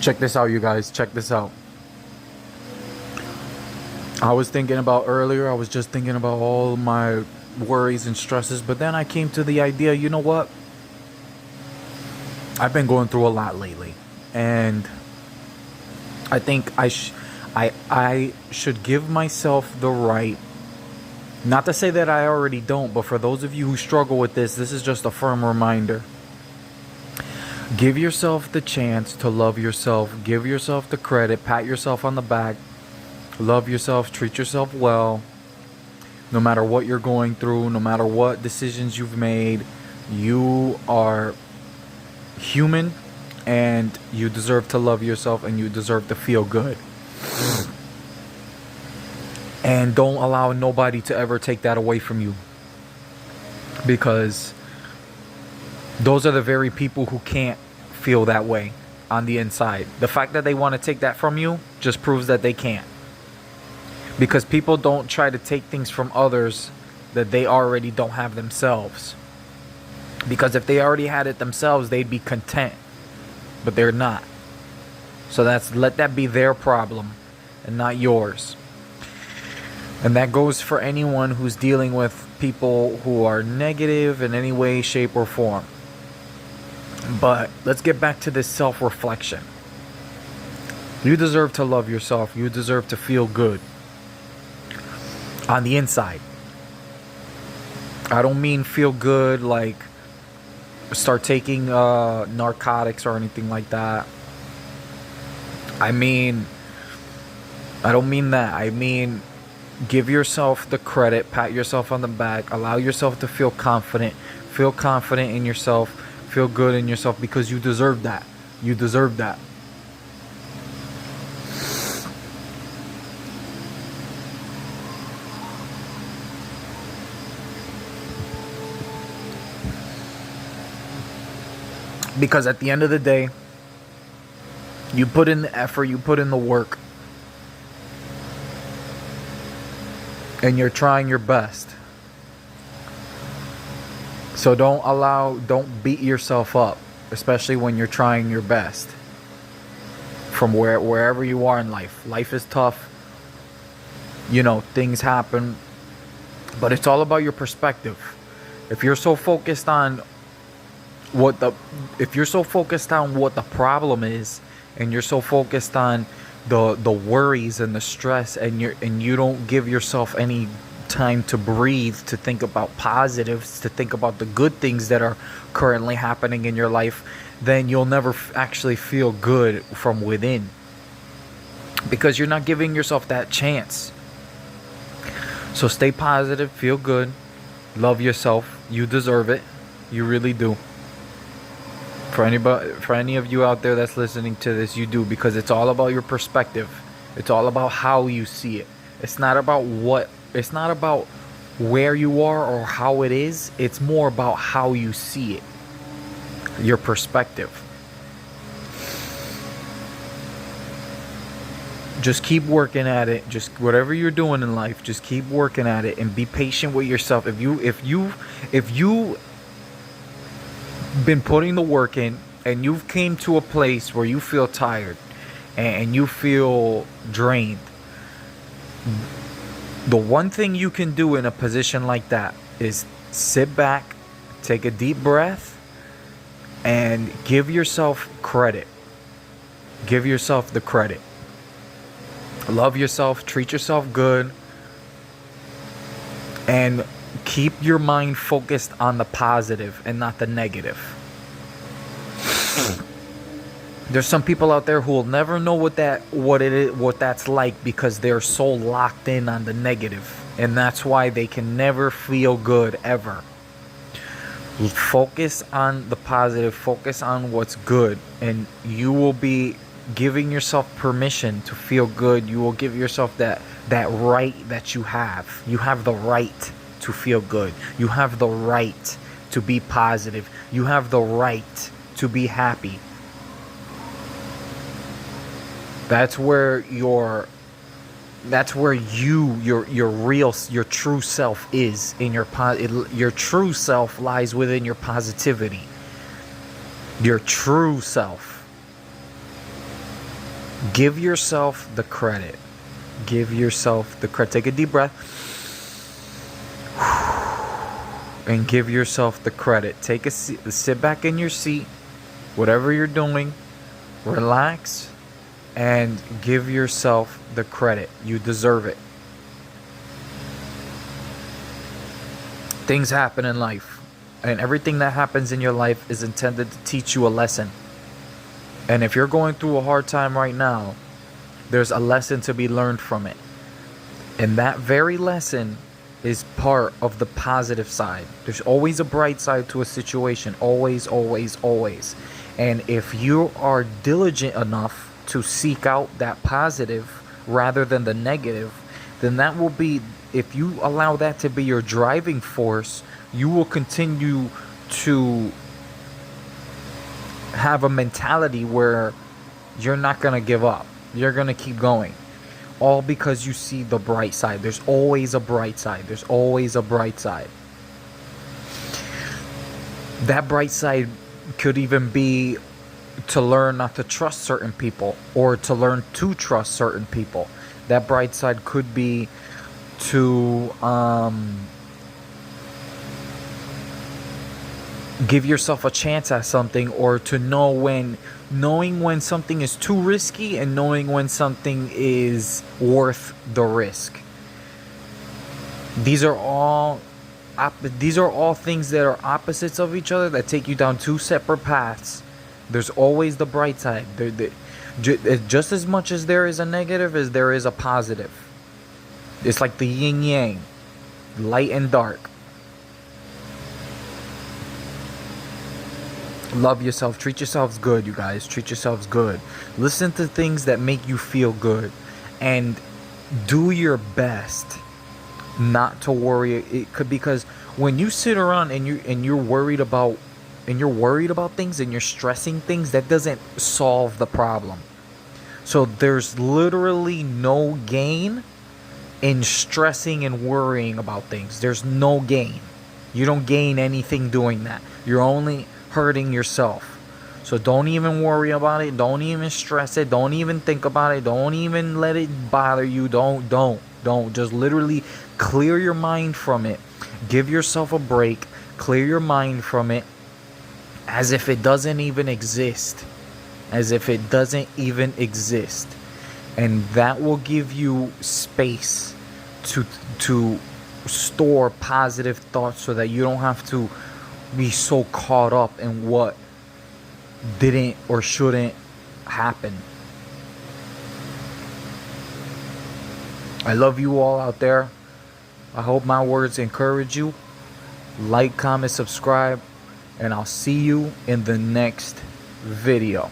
Check this out, you guys. Check this out. I was thinking about earlier, I was just thinking about all my worries and stresses, but then I came to the idea, you know what? I've been going through a lot lately, and I think I should give myself the right, not to say that I already don't, but for those of you who struggle with this is just a firm reminder. Give yourself the chance to love yourself. Give yourself the credit. Pat yourself on the back. Love yourself. Treat yourself well. No matter what you're going through, no matter what decisions you've made, you are human and you deserve to love yourself and you deserve to feel good. And don't allow nobody to ever take that away from you, because those are the very people who can't feel that way on the inside. The fact that they want to take that from you just proves that they can't. Because people don't try to take things from others that they already don't have themselves. Because if they already had it themselves, they'd be content. But they're not. So let that be their problem and not yours. And that goes for anyone who's dealing with people who are negative in any way, shape, or form. But let's get back to this self-reflection. You deserve to love yourself. You deserve to feel good on the inside. I don't mean feel good like start taking narcotics or anything like that. I don't mean that. I mean, give yourself the credit, pat yourself on the back, allow yourself to feel confident in yourself, feel good in yourself, because you deserve that. You deserve that. Because at the end of the day, you put in the effort, you put in the work, and you're trying your best. So don't beat yourself up, especially when you're trying your best. From wherever you are in life. Life is tough. You know, things happen. But it's all about your perspective. If you're so focused on what the problem is, and you're so focused on the worries and the stress, and you don't give yourself any time to breathe, to think about positives, to think about the good things that are currently happening in your life, then you'll never actually feel good from within, because you're not giving yourself that chance. So stay positive, feel good, love yourself. You deserve it. You really do. For any of you out there that's listening to this, you do, because it's all about your perspective. It's all about how you see it. It's not about where you are or how it is. It's more about how you see it. Your perspective. Just keep working at it. Just whatever you're doing in life, just keep working at it and be patient with yourself. If you been putting the work in and you've came to a place where you feel tired and you feel drained, the one thing you can do in a position like that is sit back, take a deep breath, and give yourself credit. Give yourself the credit. Love yourself, treat yourself good, and keep your mind focused on the positive and not the negative. There's some people out there who will never know what that's like, because they're so locked in on the negative, and that's why they can never feel good ever. Focus on the positive, focus on what's good, and you will be giving yourself permission to feel good. You will give yourself that right that you have. You have the right to feel good. You have the right to be positive. You have the right to be happy. That's where your true self is. Your true self lies within your positivity. Your true self. Give yourself the credit. Give yourself the credit. Take a deep breath and give yourself the credit. Take a seat, sit back in your seat, whatever you're doing, relax, and give yourself the credit. You deserve it. Things happen in life, and everything that happens in your life is intended to teach you a lesson. And if you're going through a hard time right now, there's a lesson to be learned from it. And that very lesson is part of the positive side. There's always a bright side to a situation. Always, always, always. And if you are diligent enough to seek out that positive rather than the negative, then that will be, if you allow that to be your driving force, you will continue to have a mentality where you're not going to give up. You're going to keep going. All because you see the bright side. There's always a bright side. There's always a bright side. That bright side could even be to learn not to trust certain people, or to learn to trust certain people. That bright side could be to give yourself a chance at something, or to knowing when something is too risky and knowing when something is worth the risk. These are all things that are opposites of each other, that take you down two separate paths. There's always the bright side. Just as much as there is a negative as there is a positive. It's like the yin yang, light and dark. Love yourself. Treat yourselves good, you guys. Treat yourselves good. Listen to things that make you feel good, and do your best not to worry. Because when you sit around and you're worried about things and you're stressing things, that doesn't solve the problem. So there's literally no gain in stressing and worrying about things. There's no gain. You don't gain anything doing that. You're only hurting yourself. So don't even worry about it. Don't even stress it. Don't even think about it. Don't even let it bother you. Don't. Just literally clear your mind from it. Give yourself a break. Clear your mind from it as if it doesn't even exist. As if it doesn't even exist. And that will give you space to store positive thoughts, so that you don't have to be so caught up in what didn't or shouldn't happen. I love you all out there. I hope my words encourage you. Like, comment, subscribe, and I'll see you in the next video.